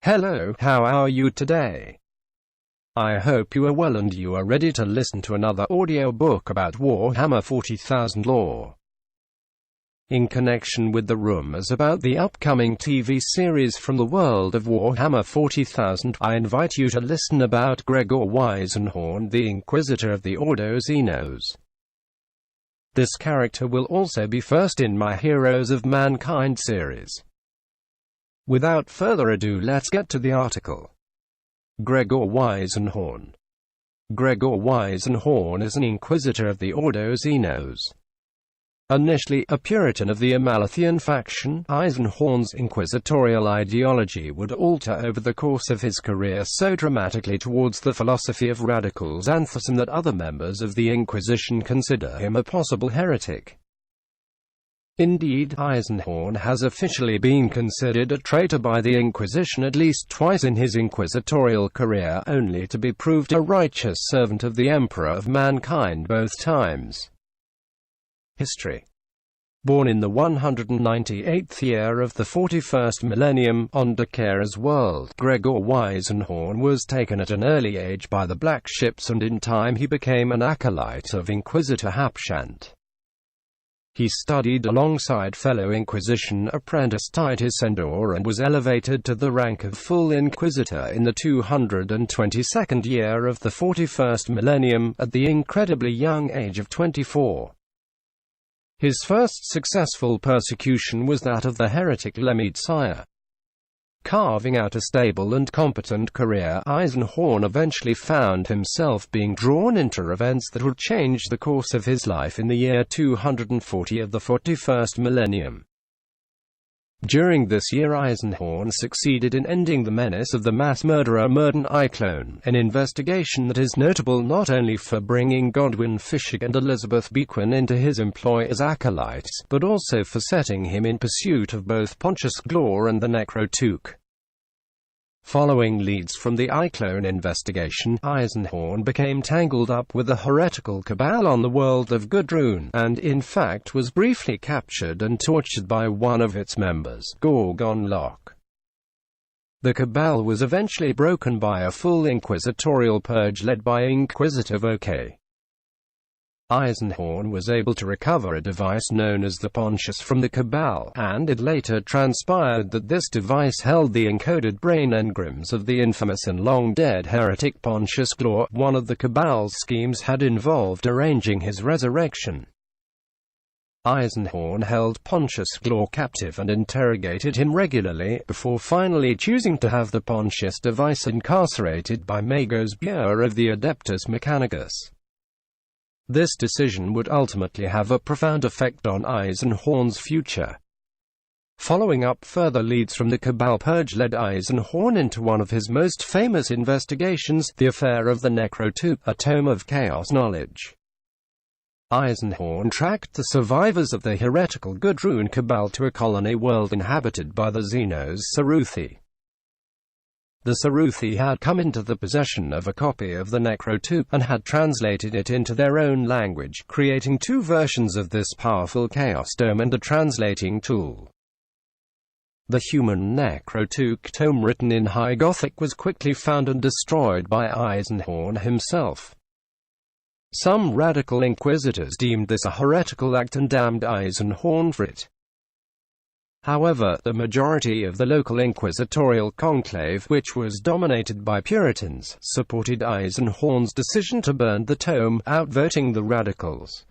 Hello, how are you today? I hope you are well and you are ready to listen to another audiobook about Warhammer 40,000 lore. In connection with the rumors about the upcoming TV series from the world of Warhammer 40,000, I invite you to listen about Gregor Eisenhorn, the Inquisitor of the Ordo Xenos. This character will also be first in my Heroes of Mankind series. Without further ado, let's get to the article. Gregor Eisenhorn. Gregor Eisenhorn is an Inquisitor of the Ordo Xenos. Initially a Puritan of the Amalathian faction, Eisenhorn's inquisitorial ideology would alter over the course of his career so dramatically towards the philosophy of Radical Xanthism that other members of the Inquisition consider him a possible heretic. Indeed, Eisenhorn has officially been considered a traitor by the Inquisition at least twice in his inquisitorial career, only to be proved a righteous servant of the Emperor of Mankind both times. History. Born in the 198th year of the 41st millennium, on DeKere's world, Gregor Eisenhorn was taken at an early age by the Black Ships, and in time he became an Acolyte of Inquisitor Hapshant. He studied alongside fellow Inquisition apprentice Titus Endor and was elevated to the rank of full Inquisitor in the 222nd year of the 41st millennium, at the incredibly young age of 24. His first successful persecution was that of the heretic Lemete Syre. Carving out a stable and competent career, Eisenhorn eventually found himself being drawn into events that would change the course of his life in the year 240 of the 41st millennium. During this year, Eisenhorn succeeded in ending the menace of the mass murderer Murden I-Clone, an investigation that is notable not only for bringing Godwin Fishig and Elizabeth Bequin into his employ as acolytes, but also for setting him in pursuit of both Pontius Glor and the Necrotuk. Following leads from the I-Clone investigation, Eisenhorn became tangled up with the heretical Cabal on the world of Gudrun, and in fact was briefly captured and tortured by one of its members, Gorgon Locke. The Cabal was eventually broken by a full inquisitorial purge led by Inquisitor DeKere. Eisenhorn was able to recover a device known as the Pontius from the Cabal, and it later transpired that this device held the encoded brain engrams of the infamous and long-dead heretic Pontius Glor. One of the Cabal's schemes had involved arranging his resurrection. Eisenhorn held Pontius Glor captive and interrogated him regularly, before finally choosing to have the Pontius device incarcerated by Magos Bureau of the Adeptus Mechanicus. This decision would ultimately have a profound effect on Eisenhorn's future. Following up, further leads from the Cabal purge led Eisenhorn into one of his most famous investigations, the affair of the Necrotuk, a tome of chaos knowledge. Eisenhorn tracked the survivors of the heretical Gudrun Cabal to a colony world inhabited by the Xenos Saruthi. The Saruthi had come into the possession of a copy of the Necrotuk, and had translated it into their own language, creating two versions of this powerful Chaos Tome and a translating tool. The human Necrotuk tome, written in High Gothic, was quickly found and destroyed by Eisenhorn himself. Some radical inquisitors deemed this a heretical act and damned Eisenhorn for it. However, the majority of the local inquisitorial conclave, which was dominated by Puritans, supported Eisenhorn's decision to burn the tome, outvoting the radicals.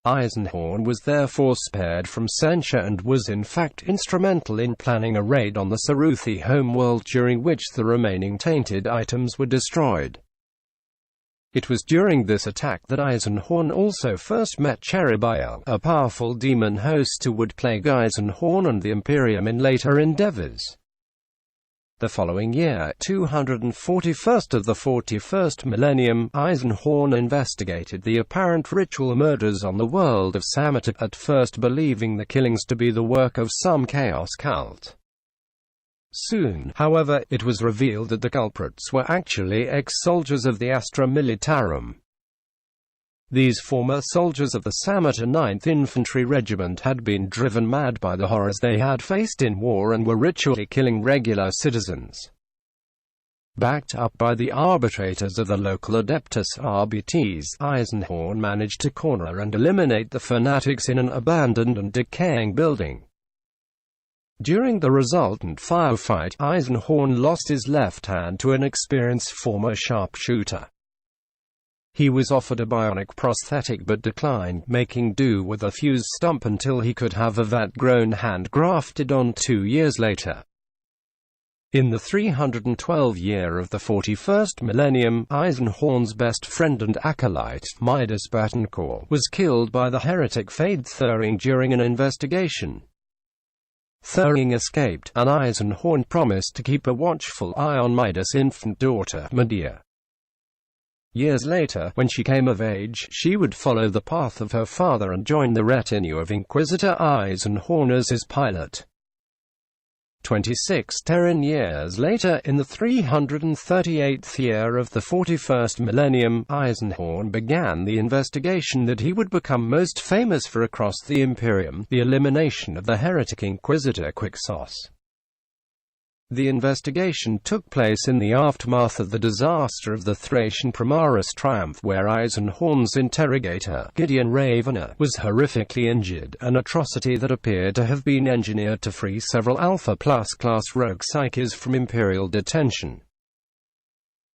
Eisenhorn was therefore spared from censure and was in fact instrumental in planning a raid on the Saruthi homeworld, during which the remaining tainted items were destroyed. It was during this attack that Eisenhorn also first met Cherubiel, a powerful demon host who would plague Eisenhorn and the Imperium in later endeavors. The following year, 241st of the 41st millennium, Eisenhorn investigated the apparent ritual murders on the world of Samatat, at first believing the killings to be the work of some chaos cult. Soon, however, it was revealed that the culprits were actually ex-soldiers of the Astra Militarum. These former soldiers of the Samotar 9th Infantry Regiment had been driven mad by the horrors they had faced in war and were ritually killing regular citizens. Backed up by the arbitrators of the local Adeptus Arbites, Eisenhorn managed to corner and eliminate the fanatics in an abandoned and decaying building. During the resultant firefight, Eisenhorn lost his left hand to an experienced former sharpshooter. He was offered a bionic prosthetic but declined, making do with a fused stump until he could have a vat-grown hand grafted on 2 years later. In the 312 year of the 41st millennium, Eisenhorn's best friend and acolyte, Midas Battencourt, was killed by the heretic Fade Thuring during an investigation. Thuring escaped, and Eisenhorn promised to keep a watchful eye on Midas' infant daughter, Medea. Years later, when she came of age, she would follow the path of her father and join the retinue of Inquisitor Eisenhorn as his pilot. 26 Terran years later, in the 338th year of the 41st millennium, Eisenhorn began the investigation that he would become most famous for across the Imperium, the elimination of the heretic Inquisitor Quixos. The investigation took place in the aftermath of the disaster of the Thracian Primaris Triumph, where Eisenhorn's interrogator, Gideon Ravener, was horrifically injured, an atrocity that appeared to have been engineered to free several Alpha Plus class rogue psyches from Imperial detention.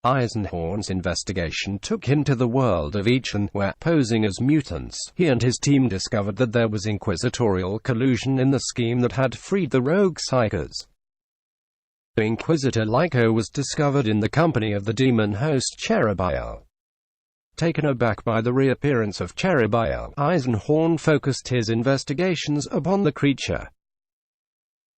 Eisenhorn's investigation took him to the world of Echen, where, posing as mutants, he and his team discovered that there was Inquisitorial collusion in the scheme that had freed the rogue psychers. Inquisitor Lyko was discovered in the company of the demon host Cherubiel. Taken aback by the reappearance of Cherubiel, Eisenhorn focused his investigations upon the creature.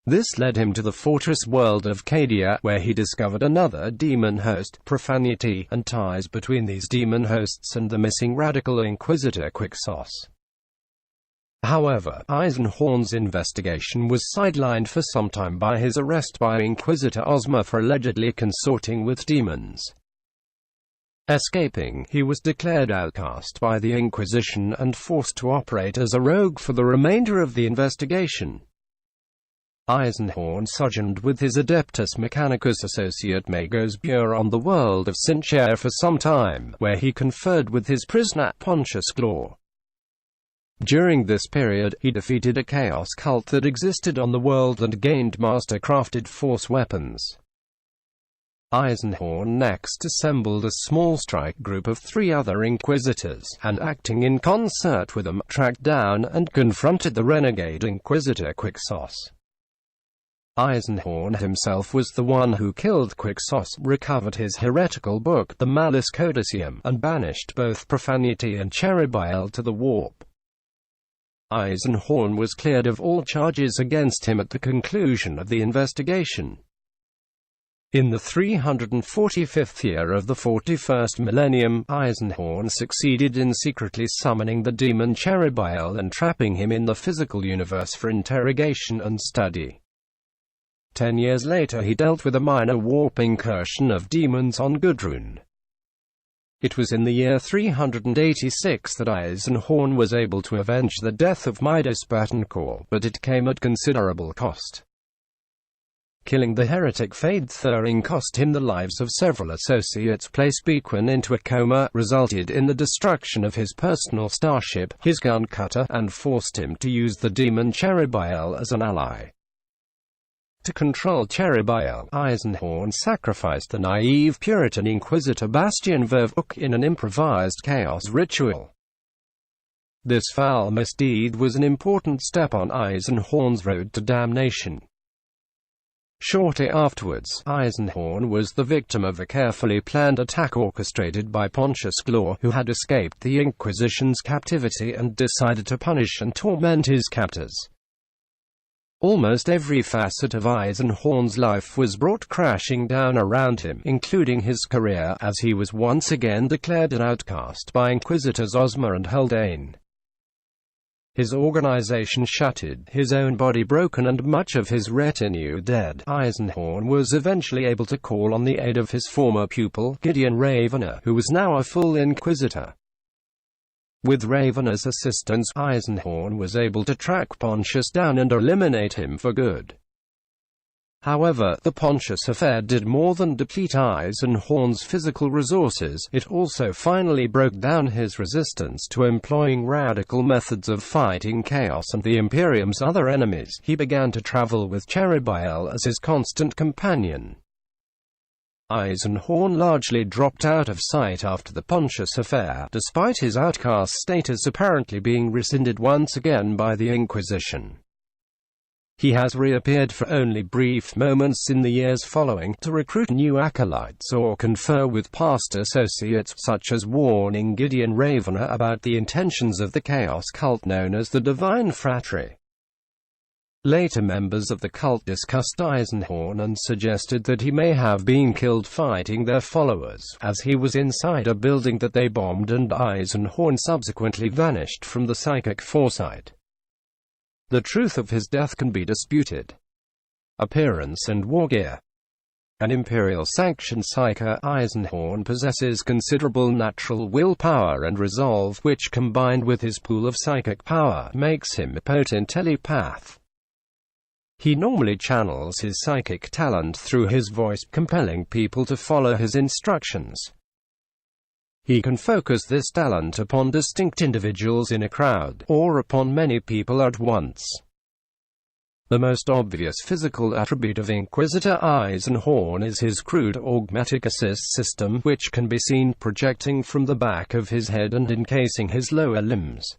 This led him to the fortress world of Cadia, where he discovered another demon host, Profanity, and ties between these demon hosts and the missing Radical Inquisitor Quixos. However, Eisenhorn's investigation was sidelined for some time by his arrest by Inquisitor Ozma for allegedly consorting with demons. Escaping, he was declared outcast by the Inquisition and forced to operate as a rogue for the remainder of the investigation. Eisenhorn sojourned with his Adeptus Mechanicus associate Magos Bure on the world of Sincher for some time, where he conferred with his prisoner Pontius Glor. During this period, he defeated a chaos cult that existed on the world and gained master-crafted force weapons. Eisenhorn next assembled a small strike group of 3 other Inquisitors, and acting in concert with them, tracked down and confronted the renegade Inquisitor Quixos. Eisenhorn himself was the one who killed Quixos, recovered his heretical book, the Malus Codicium, and banished both Profanity and Cherubiel to the warp. Eisenhorn was cleared of all charges against him at the conclusion of the investigation. In the 345th year of the 41st millennium, Eisenhorn succeeded in secretly summoning the demon Cherubiel and trapping him in the physical universe for interrogation and study. 10 years later he dealt with a minor warp incursion of demons on Gudrun. It was in the year 386 that Eisenhorn was able to avenge the death of Midas Battencourt, but it came at considerable cost. Killing the heretic Fade Thuring cost him the lives of several associates, placed Bequin into a coma, resulted in the destruction of his personal starship, his gun cutter, and forced him to use the demon Cherubiel as an ally. To control Cherubiel, Eisenhorn sacrificed the naive Puritan Inquisitor Bastian Vervook in an improvised chaos ritual. This foul misdeed was an important step on Eisenhorn's road to damnation. Shortly afterwards, Eisenhorn was the victim of a carefully planned attack orchestrated by Pontius Glor, who had escaped the Inquisition's captivity and decided to punish and torment his captors. Almost every facet of Eisenhorn's life was brought crashing down around him, including his career, as he was once again declared an outcast by Inquisitors Ozma and Haldane. His organization shattered, his own body broken and much of his retinue dead. Eisenhorn was eventually able to call on the aid of his former pupil, Gideon Ravener, who was now a full Inquisitor. With Raven's assistance, Eisenhorn was able to track Pontius down and eliminate him for good. However, the Pontius affair did more than deplete Eisenhorn's physical resources, it also finally broke down his resistance to employing radical methods of fighting chaos and the Imperium's other enemies. He began to travel with Cherubiel as his constant companion. Eisenhorn largely dropped out of sight after the Pontius affair, despite his outcast status apparently being rescinded once again by the Inquisition. He has reappeared for only brief moments in the years following, to recruit new acolytes or confer with past associates, such as warning Gideon Ravener about the intentions of the Chaos cult known as the Divine Fratry. Later members of the cult discussed Eisenhorn and suggested that he may have been killed fighting their followers, as he was inside a building that they bombed, and Eisenhorn subsequently vanished from the psychic foresight. The truth of his death can be disputed. Appearance and war gear. An Imperial-sanctioned psyker, Eisenhorn possesses considerable natural willpower and resolve, which combined with his pool of psychic power, makes him a potent telepath. He normally channels his psychic talent through his voice, compelling people to follow his instructions. He can focus this talent upon distinct individuals in a crowd, or upon many people at once. The most obvious physical attribute of Inquisitor Eisenhorn is his crude augmetic assist system, which can be seen projecting from the back of his head and encasing his lower limbs.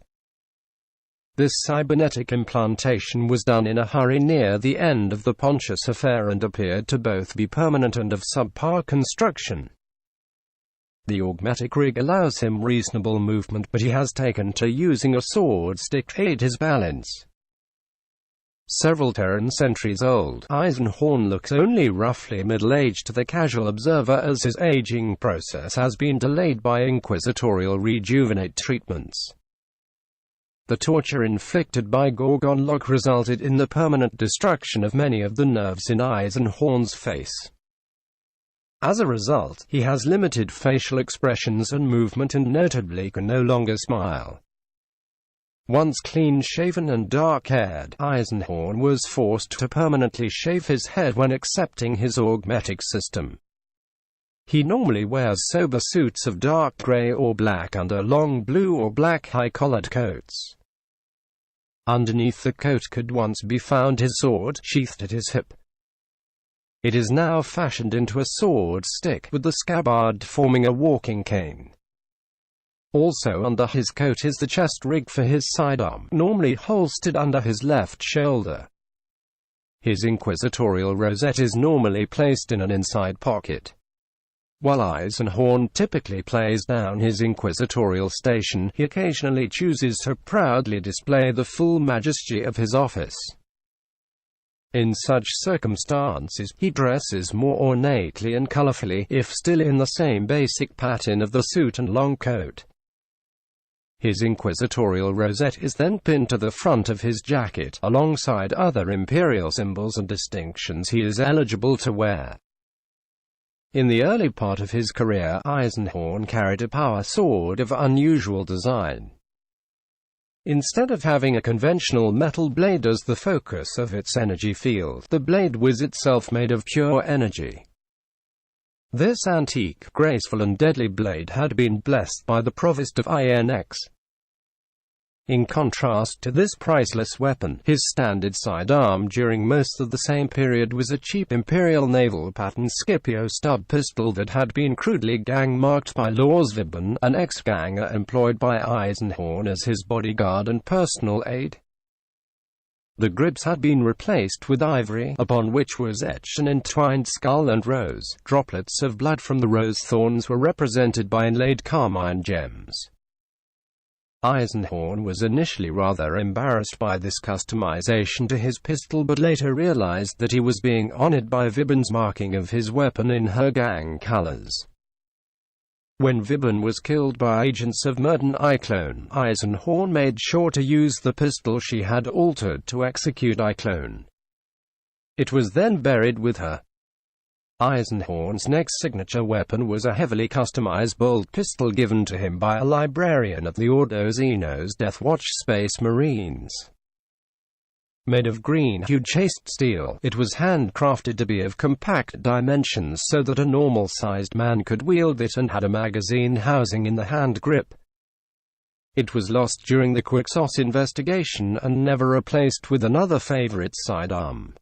This cybernetic implantation was done in a hurry near the end of the Pontius affair and appeared to both be permanent and of subpar construction. The augmetic rig allows him reasonable movement, but he has taken to using a sword stick to aid his balance. Several Terran centuries old, Eisenhorn looks only roughly middle-aged to the casual observer, as his aging process has been delayed by Inquisitorial rejuvenate treatments. The torture inflicted by Gorgon Lock resulted in the permanent destruction of many of the nerves in Eisenhorn's face. As a result, he has limited facial expressions and movement, and notably can no longer smile. Once clean-shaven and dark-haired, Eisenhorn was forced to permanently shave his head when accepting his augmetic system. He normally wears sober suits of dark gray or black under long blue or black high-collared coats. Underneath the coat could once be found his sword, sheathed at his hip. It is now fashioned into a sword stick, with the scabbard forming a walking cane. Also under his coat is the chest rig for his sidearm, normally holstered under his left shoulder. His Inquisitorial rosette is normally placed in an inside pocket. While Eisenhorn typically plays down his Inquisitorial station, he occasionally chooses to proudly display the full majesty of his office. In such circumstances, he dresses more ornately and colorfully, if still in the same basic pattern of the suit and long coat. His Inquisitorial rosette is then pinned to the front of his jacket, alongside other Imperial symbols and distinctions he is eligible to wear. In the early part of his career, Eisenhorn carried a power sword of unusual design. Instead of having a conventional metal blade as the focus of its energy field, the blade was itself made of pure energy. This antique, graceful and deadly blade had been blessed by the Provost of INX. In contrast to this priceless weapon, his standard sidearm during most of the same period was a cheap Imperial naval pattern Scipio stub pistol that had been crudely gang-marked by Lors Vibben, an ex-ganger employed by Eisenhorn as his bodyguard and personal aide. The grips had been replaced with ivory, upon which was etched an entwined skull and rose. Droplets of blood from the rose thorns were represented by inlaid carmine gems. Eisenhorn was initially rather embarrassed by this customization to his pistol, but later realized that he was being honored by Vibben's marking of his weapon in her gang colors. When Vibben was killed by agents of Murden Iclone, Eisenhorn made sure to use the pistol she had altered to execute Iclone. It was then buried with her. Eisenhorn's next signature weapon was a heavily customized bolt pistol given to him by a librarian of the Ordo Xenos Death Watch Space Marines. Made of green-hued chased steel, it was handcrafted to be of compact dimensions so that a normal-sized man could wield it and had a magazine housing in the hand grip. It was lost during the Quixos investigation and never replaced with another favorite sidearm.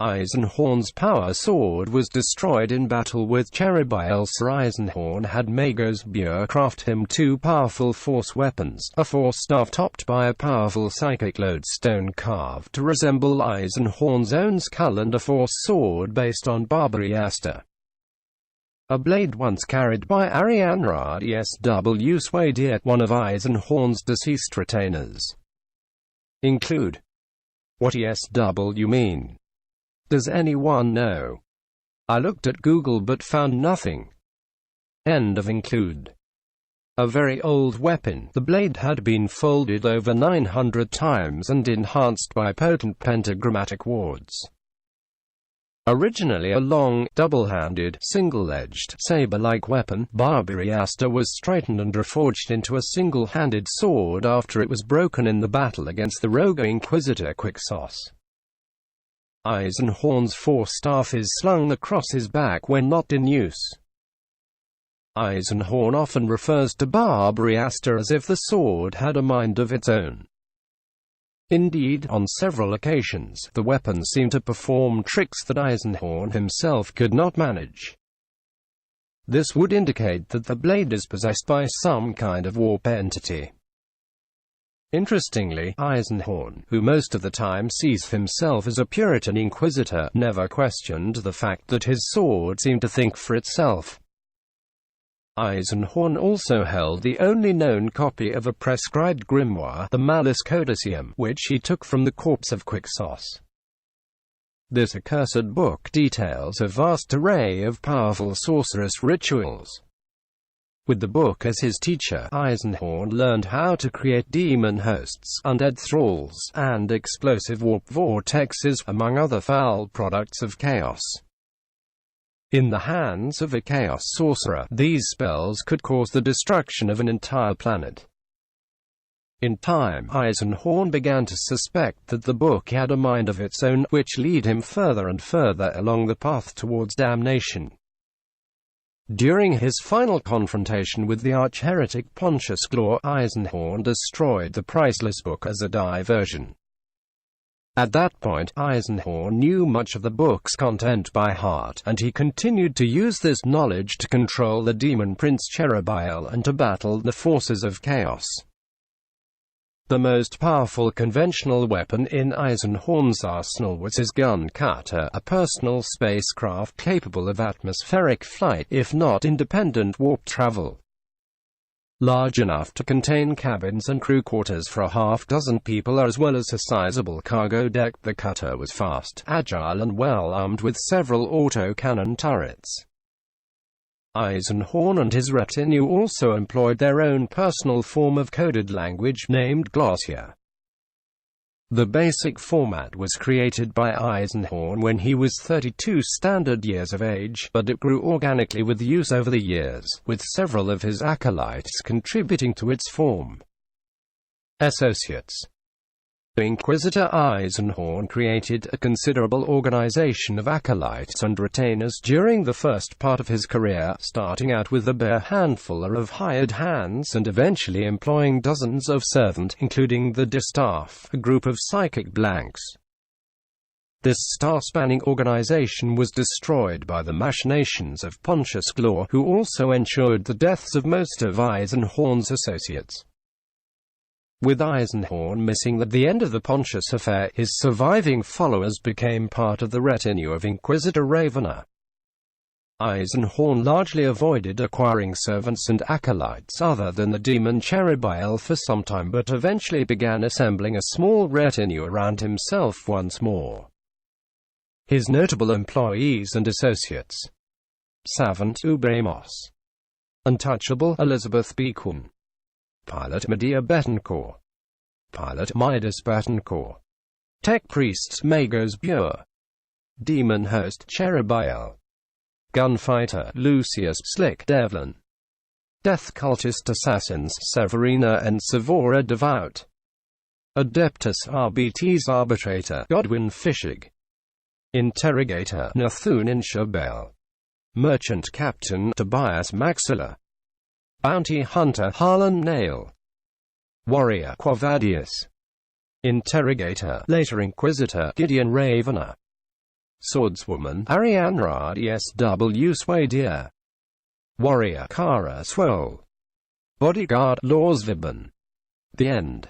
Eisenhorn's power sword was destroyed in battle with Cherubiel, so Eisenhorn had Magos Bure craft him two powerful force weapons, a force staff topped by a powerful psychic lodestone carved to resemble Eisenhorn's own skull, and a force sword based on Barbariaster. A blade once carried by Arianrad SW Swadier, one of Eisenhorn's deceased retainers. Include. What SW mean? Does anyone know? I looked at Google but found nothing. End of include. A very old weapon, the blade had been folded over 900 times and enhanced by potent pentagrammatic wards. Originally a long, double-handed, single-edged, saber-like weapon, Barbariaster was straightened and reforged into a single-handed sword after it was broken in the battle against the rogue Inquisitor Quixos. Eisenhorn's force staff is slung across his back when not in use. Eisenhorn often refers to Barbariaster as if the sword had a mind of its own. Indeed, on several occasions, the weapon seemed to perform tricks that Eisenhorn himself could not manage. This would indicate that the blade is possessed by some kind of warp entity. Interestingly, Eisenhorn, who most of the time sees himself as a Puritan Inquisitor, never questioned the fact that his sword seemed to think for itself. Eisenhorn also held the only known copy of a prescribed grimoire, the Malus Codicium, which he took from the corpse of Quixos. This accursed book details a vast array of powerful sorceress rituals. With the book as his teacher, Eisenhorn learned how to create demon hosts, undead thralls, and explosive warp vortexes, among other foul products of chaos. In the hands of a chaos sorcerer, these spells could cause the destruction of an entire planet. In time, Eisenhorn began to suspect that the book had a mind of its own, which led him further and further along the path towards damnation. During his final confrontation with the arch-heretic Pontius Glor, Eisenhorn destroyed the priceless book as a diversion. At that point, Eisenhorn knew much of the book's content by heart, and he continued to use this knowledge to control the demon prince Cherubiel and to battle the forces of chaos. The most powerful conventional weapon in Eisenhorn's arsenal was his gun cutter, a personal spacecraft capable of atmospheric flight, if not independent warp travel. Large enough to contain cabins and crew quarters for a half-dozen people as well as a sizable cargo deck, the cutter was fast, agile and well armed with several autocannon turrets. Eisenhorn and his retinue also employed their own personal form of coded language, named Glossia. The basic format was created by Eisenhorn when he was 32 standard years of age, but it grew organically with use over the years, with several of his acolytes contributing to its form. Associates. Inquisitor Eisenhorn created a considerable organization of acolytes and retainers during the first part of his career, starting out with a bare handful of hired hands and eventually employing dozens of servants, including the distaff, a group of psychic blanks. This star-spanning organization was destroyed by the machinations of Pontius Glor, who also ensured the deaths of most of Eisenhorn's associates. With Eisenhorn missing at the end of the Pontius affair, his surviving followers became part of the retinue of Inquisitor Ravener. Eisenhorn largely avoided acquiring servants and acolytes other than the demon Cherubiel for some time, but eventually began assembling a small retinue around himself once more. His notable employees and associates: Savant Ubramos, Untouchable Elizabeth Beacon, Pilot Medea Betancourt, Pilot Midas Betancourt, Tech Priests Magos Bure, Demon Host Cherubiel, Gunfighter Lucius Slick Devlin, Death Cultist Assassins Severina and Savora Devout, Adeptus Arbites Arbitrator Godwin Fishig, Interrogator Nathunin Shabel, Merchant Captain Tobias Maxilla, Bounty Hunter Harlan Nail, Warrior Quavadius, Interrogator later Inquisitor Gideon Ravener, Swordswoman Ariane Rdsw Swadier, Warrior Kara Swole, Bodyguard Lorsvibben. The end.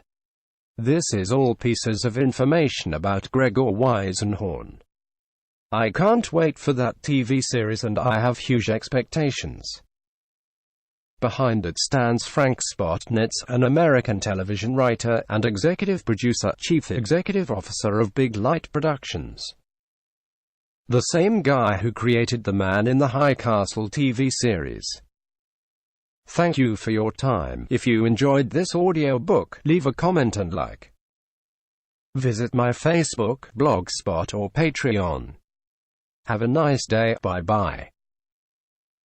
This is all pieces of information about Gregor Eisenhorn. I can't wait for that TV series and I have huge expectations. Behind it stands Frank Spotnitz, an American television writer and executive producer, chief executive officer of Big Light Productions. The same guy who created The Man in the High Castle TV series. Thank you for your time. If you enjoyed this audiobook, leave a comment and like. Visit my Facebook, Blogspot or Patreon. Have a nice day. Bye bye.